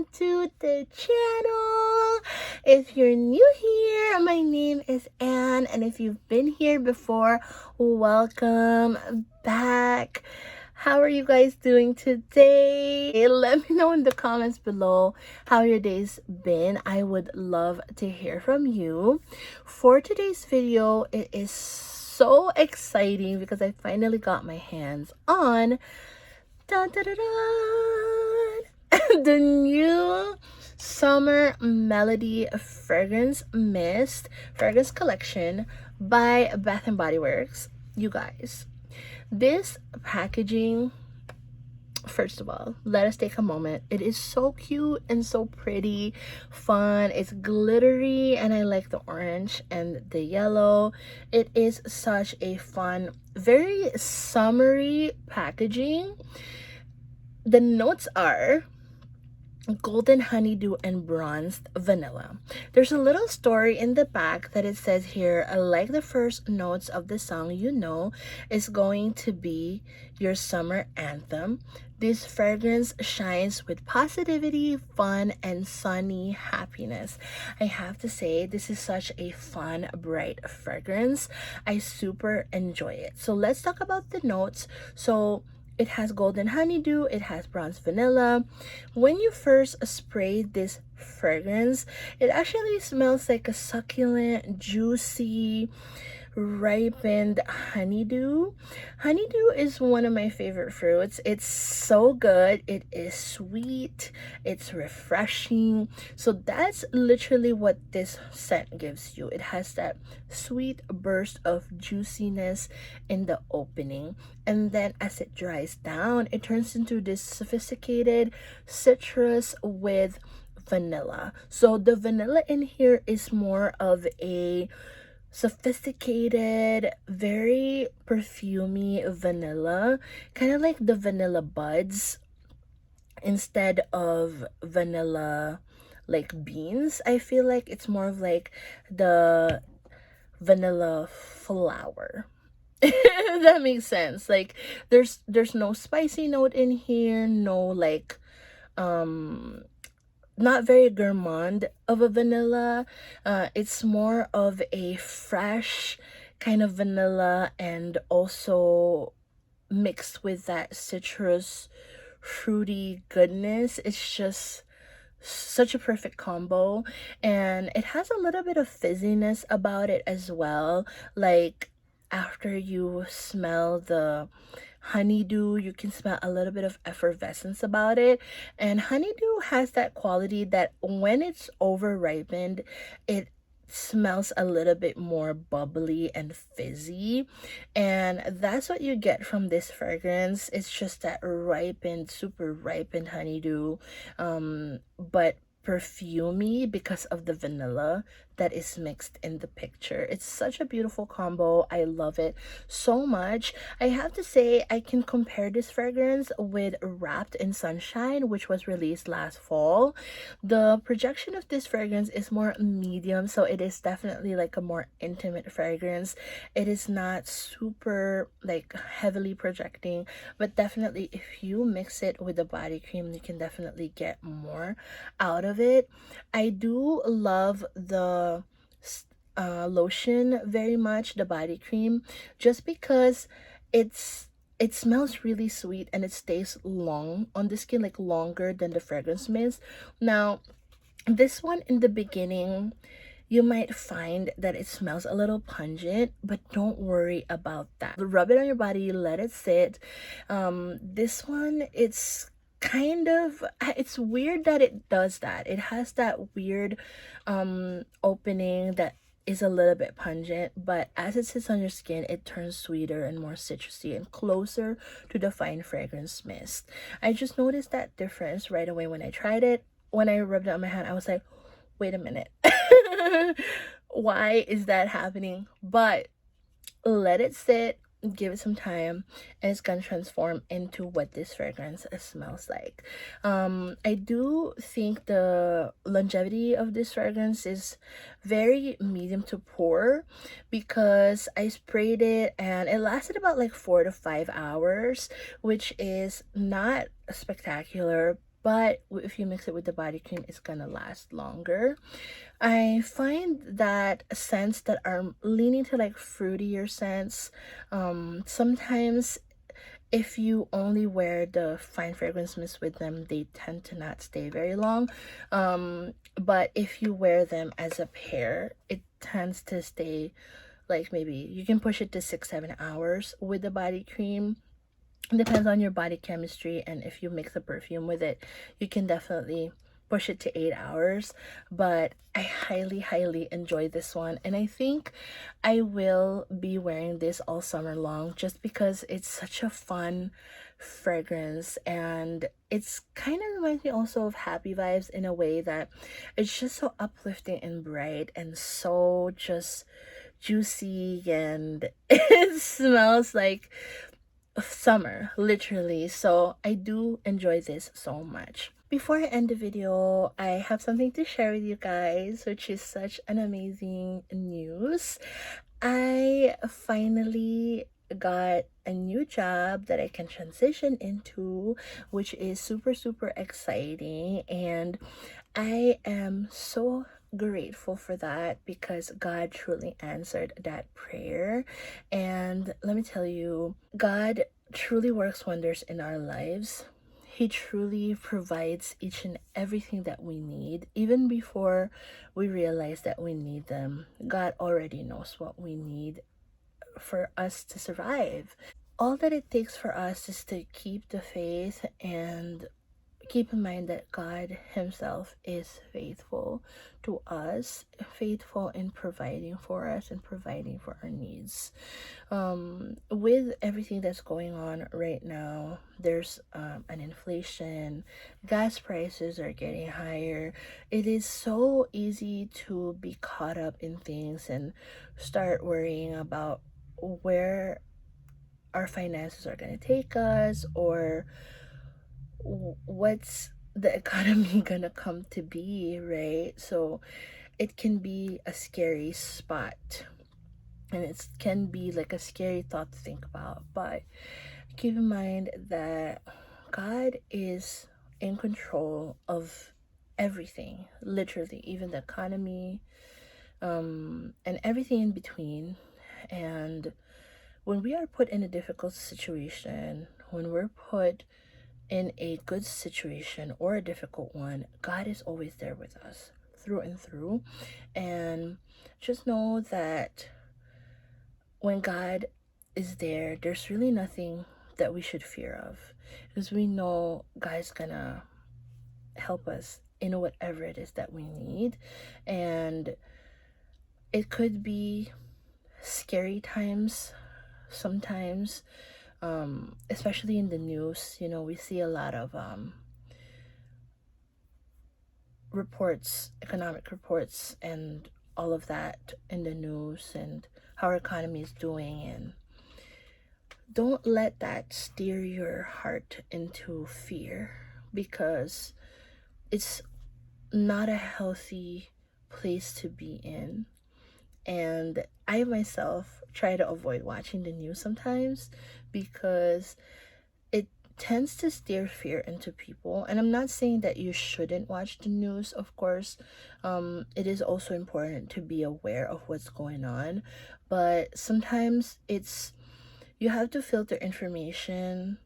welcome to the channel. If you're new here, my name is Anne, and if you've been here before, welcome back. How are you guys doing today? Let me know in the comments below how your day's been. I would love to hear from you. For today's video, it is so exciting because I finally got my hands on dun, dun, dun, dun, the new Summer Melody Fragrance Mist Fragrance Collection by Bath and Body Works. You guys, this packaging, first of all, let us take a moment. It is so cute and so pretty, fun. It's glittery, and I like the orange and the yellow. It is such a fun, very summery packaging. The notes are golden honeydew and bronzed vanilla. There's a little story in the back that it says here, like the first notes of the song you know is going to be your summer anthem. This fragrance shines with positivity, fun, and sunny happiness. I have to say, this is such a fun, bright fragrance. I super enjoy it. So let's talk about the notes. So it has golden honeydew, it has bronze vanilla. When you first spray this fragrance, it actually smells like a succulent, juicy, ripened honeydew. Honeydew is one of my favorite fruits. It's so good. It is sweet, it's refreshing. So that's literally what this scent gives you. It has that sweet burst of juiciness in the opening, and then as it dries down, it turns into this sophisticated citrus with vanilla. So the vanilla in here is more of a sophisticated, very perfumey vanilla, kind of like the vanilla buds instead of vanilla like beans. I feel like it's more of like the vanilla flower. If that makes sense. Like there's no spicy note in here, no like not very gourmand of a vanilla. It's more of a fresh kind of vanilla, and also mixed with that citrus fruity goodness. It's just such a perfect combo, and it has a little bit of fizziness about it as well. Like after you smell the honeydew, you can smell a little bit of effervescence about it. And honeydew has that quality that when it's over ripened, it smells a little bit more bubbly and fizzy, and that's what you get from this fragrance. It's just that ripened, super ripened honeydew, but perfumey because of the vanilla that is mixed in the picture. It's such a beautiful combo. I love it so much. I have to say, I can compare this fragrance with Wrapped in Sunshine, which was released last fall. The projection of this fragrance is more medium, so it is definitely like a more intimate fragrance. It is not super like heavily projecting, but definitely if you mix it with the body cream, you can definitely get more out of it. I do love the lotion very much, the body cream, just because it smells really sweet and it stays long on the skin, like longer than the fragrance mist. Now this one, in the beginning, you might find that it smells a little pungent, but don't worry about that. Rub it on your body, let it sit. This one, it's kind of, it's weird that it does that. It has that weird opening that is a little bit pungent, but as it sits on your skin, it turns sweeter and more citrusy and closer to the fine fragrance mist. I just noticed that difference right away when I tried it. When I rubbed it on my hand, I was like, wait a minute. Why is that happening? But let it sit, give it some time, and it's gonna transform into what this fragrance smells like. I do think the longevity of this fragrance is very medium to poor, because I sprayed it and it lasted about like 4 to 5 hours, which is not spectacular, but if you mix it with the body cream, it's gonna last longer. I find that scents that are leaning to like fruitier scents, sometimes if you only wear the fine fragrance mist with them, they tend to not stay very long. But if you wear them as a pair, it tends to stay, like, maybe you can push it to 6-7 hours with the body cream. It depends on your body chemistry, and if you mix a perfume with it, you can definitely push it to 8 hours. But I highly enjoy this one, and I think I will be wearing this all summer long just because it's such a fun fragrance, and it's kind of reminds me also of Happy Vibes in a way that it's just so uplifting and bright and so just juicy, and it smells like summer, literally. So I do enjoy this so much. Before I end the video, I have something to share with you guys, which is such an amazing news. I finally got a new job that I can transition into, which is super exciting, and I am so grateful for that because God truly answered that prayer. And let me tell you, God truly works wonders in our lives. He truly provides each and everything that we need, even before we realize that we need them. God already knows what we need for us to survive. All that it takes for us is to keep the faith and keep in mind that God Himself is faithful to us, faithful in providing for us and providing for our needs. With everything that's going on right now, there's an inflation, gas prices are getting higher. It is so easy to be caught up in things and start worrying about where our finances are going to take us, or what's the economy gonna come to be, right? So it can be a scary spot, and it can be like a scary thought to think about. But keep in mind that God is in control of everything, literally, even the economy, and everything in between. And when we are put in a difficult situation, when we're put in a good situation or a difficult one, God is always there with us through and through. And just know that when God is there, there's really nothing that we should fear of, because we know God's gonna help us in whatever it is that we need. And it could be scary times sometimes, especially in the news. You know, we see a lot of reports, economic reports, and all of that in the news, and how our economy is doing. And don't let that steer your heart into fear, because it's not a healthy place to be in. And I myself try to avoid watching the news sometimes because it tends to steer fear into people. And I'm not saying that you shouldn't watch the news, of course. It is also important to be aware of what's going on, but sometimes you have to filter information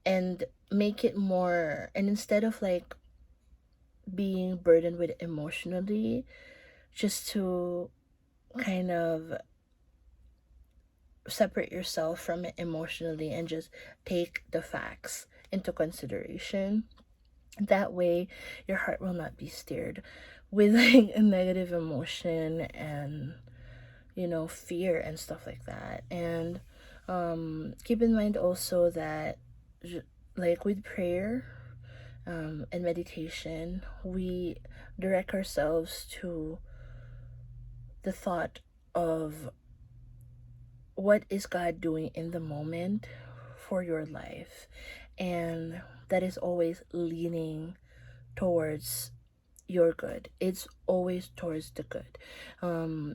and make it more, and instead of like being burdened with it emotionally, just to kind of separate yourself from it emotionally and just take the facts into consideration. That way your heart will not be steered with like a negative emotion and, you know, fear and stuff like that. And keep in mind also that like with prayer, and meditation, we direct ourselves to the thought of what is God doing in the moment for your life, and that is always leaning towards your good. It's always towards the good.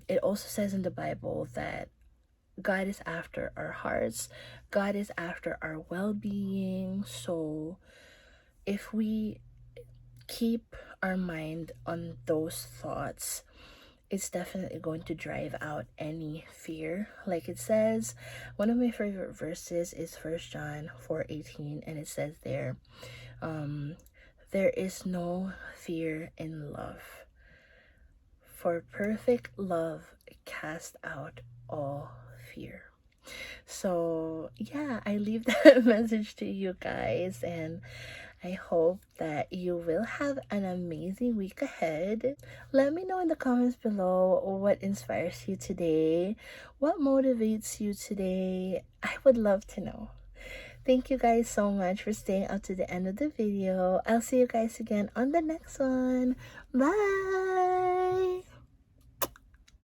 It also says in the Bible that God is after our hearts, God is after our well-being. So if we keep our mind on those thoughts, it's definitely going to drive out any fear. Like it says, one of my favorite verses is First John 4:18, and it says there, there is no fear in love, for perfect love casts out all fear. So yeah, I leave that message to you guys, and I hope that you will have an amazing week ahead. Let me know in the comments below what inspires you today, what motivates you today. I would love to know. Thank you guys so much for staying up to the end of the video. I'll see you guys again on the next one. Bye!